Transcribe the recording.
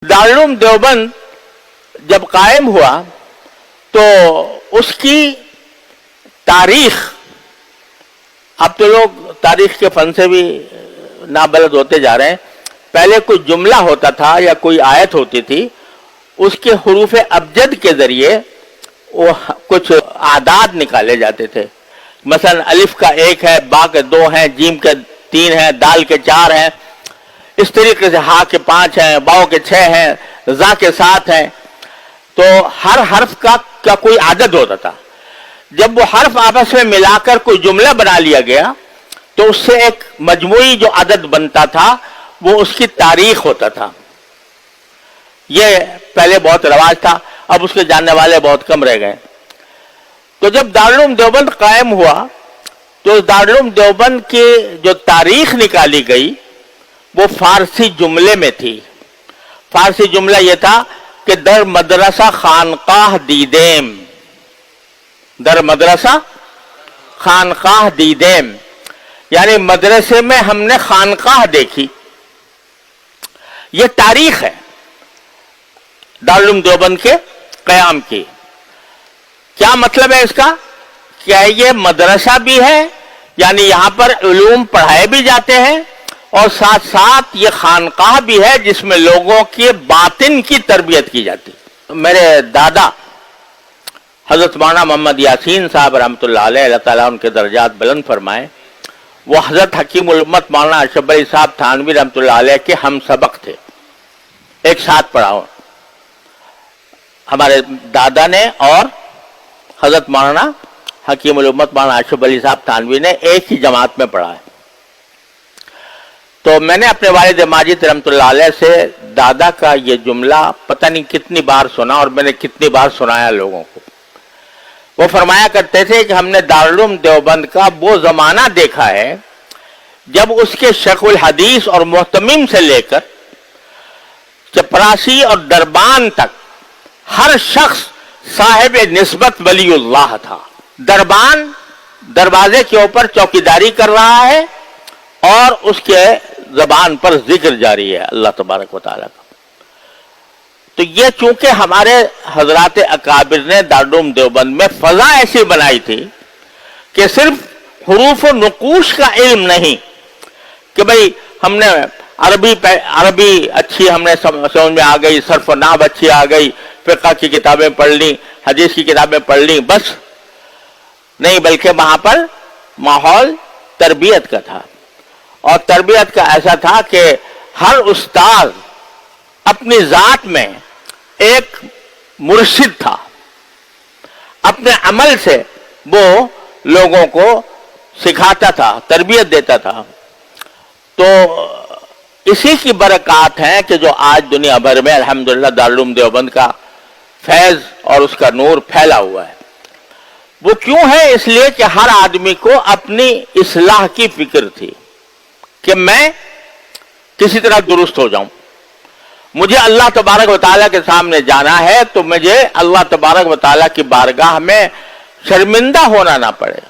دارالعلوم دیوبند جب قائم ہوا تو اس کی تاریخ، اب تو لوگ تاریخ کے فن سے بھی نابلد ہوتے جا رہے ہیں، پہلے کوئی جملہ ہوتا تھا یا کوئی آیت ہوتی تھی، اس کے حروف ابجد کے ذریعے وہ کچھ اعداد نکالے جاتے تھے. مثلا الف کا 1 ہے، با کے 2 ہیں، جیم کے 3 ہیں، دال کے 4 ہیں، اس طریقے سے ہا کے 5 ہیں، باؤ کے 6 ہیں، زا کے 7 ہیں. تو ہر حرف کا کوئی عدد ہوتا تھا. جب وہ حرف آپس میں ملا کر کوئی جملہ بنا لیا گیا تو اس سے ایک مجموعی جو عدد بنتا تھا وہ اس کی تاریخ ہوتا تھا. یہ پہلے بہت رواج تھا، اب اس کے جاننے والے بہت کم رہ گئے. تو جب دارالعلوم دیوبند قائم ہوا تو دارالعلوم دیوبند کی جو تاریخ نکالی گئی وہ فارسی جملے میں تھی. فارسی جملہ یہ تھا کہ در مدرسہ خانقاہ دیدیم، در مدرسہ خانقاہ دیدیم، یعنی مدرسے میں ہم نے خانقاہ دیکھی. یہ تاریخ ہے دارالعلوم دیوبند کے قیام کی. کیا مطلب ہے اس کا؟ کیا یہ مدرسہ بھی ہے، یعنی یہاں پر علوم پڑھائے بھی جاتے ہیں، اور ساتھ ساتھ یہ خانقاہ بھی ہے جس میں لوگوں کے باطن کی تربیت کی جاتی. میرے دادا حضرت مولانا محمد یاسین صاحب رحمۃ اللہ علیہ، اللہ تعالیٰ ان کے درجات بلند فرمائے، وہ حضرت حکیم الامت مولانا اشرف علی صاحب تھانوی رحمۃ اللہ علیہ کے ہم سبق تھے. ایک ساتھ پڑھا ہو ہمارے دادا نے اور حضرت مولانا حکیم الامت مولانا اشرف علی صاحب تھانوی نے ایک ہی جماعت میں پڑھا ہے. تو میں نے اپنے والد ماجد رحمۃ اللہ علیہ سے دادا کا یہ جملہ پتہ نہیں کتنی بار سنا، اور میں نے کتنی بار سنایا لوگوں کو. وہ فرمایا کرتے تھے کہ ہم نے دارالعلوم دیوبند کا وہ زمانہ دیکھا ہے جب اس کے شیخ الحدیث اور محتمم سے لے کر چپراسی اور دربان تک ہر شخص صاحب نسبت ولی اللہ تھا. دربان دروازے کے اوپر چوکیداری کر رہا ہے اور اس کے زبان پر ذکر جاری ہے اللہ تبارک و تعالیٰ کا. تو یہ چونکہ ہمارے حضرات اکابر نے دارالعلوم دیوبند میں فضا ایسی بنائی تھی کہ صرف حروف و نقوش کا علم نہیں کہ بھئی ہم نے عربی اچھی ہم نے سمجھ میں آ گئی، صرف و نحو اچھی آ گئی، فقہ کی کتابیں پڑھ لی، حدیث کی کتابیں پڑھ لی، بس نہیں، بلکہ وہاں پر ماحول تربیت کا تھا. اور تربیت کا ایسا تھا کہ ہر استاد اپنی ذات میں ایک مرشد تھا، اپنے عمل سے وہ لوگوں کو سکھاتا تھا، تربیت دیتا تھا. تو اسی کی برکات ہیں کہ جو آج دنیا بھر میں الحمدللہ دارالعلوم دیوبند کا فیض اور اس کا نور پھیلا ہوا ہے. وہ کیوں ہے؟ اس لیے کہ ہر آدمی کو اپنی اصلاح کی فکر تھی کہ میں کسی طرح درست ہو جاؤں. مجھے اللہ تبارک و تعالیٰ کے سامنے جانا ہے تو مجھے اللہ تبارک و تعالیٰ کی بارگاہ میں شرمندہ ہونا نہ پڑے.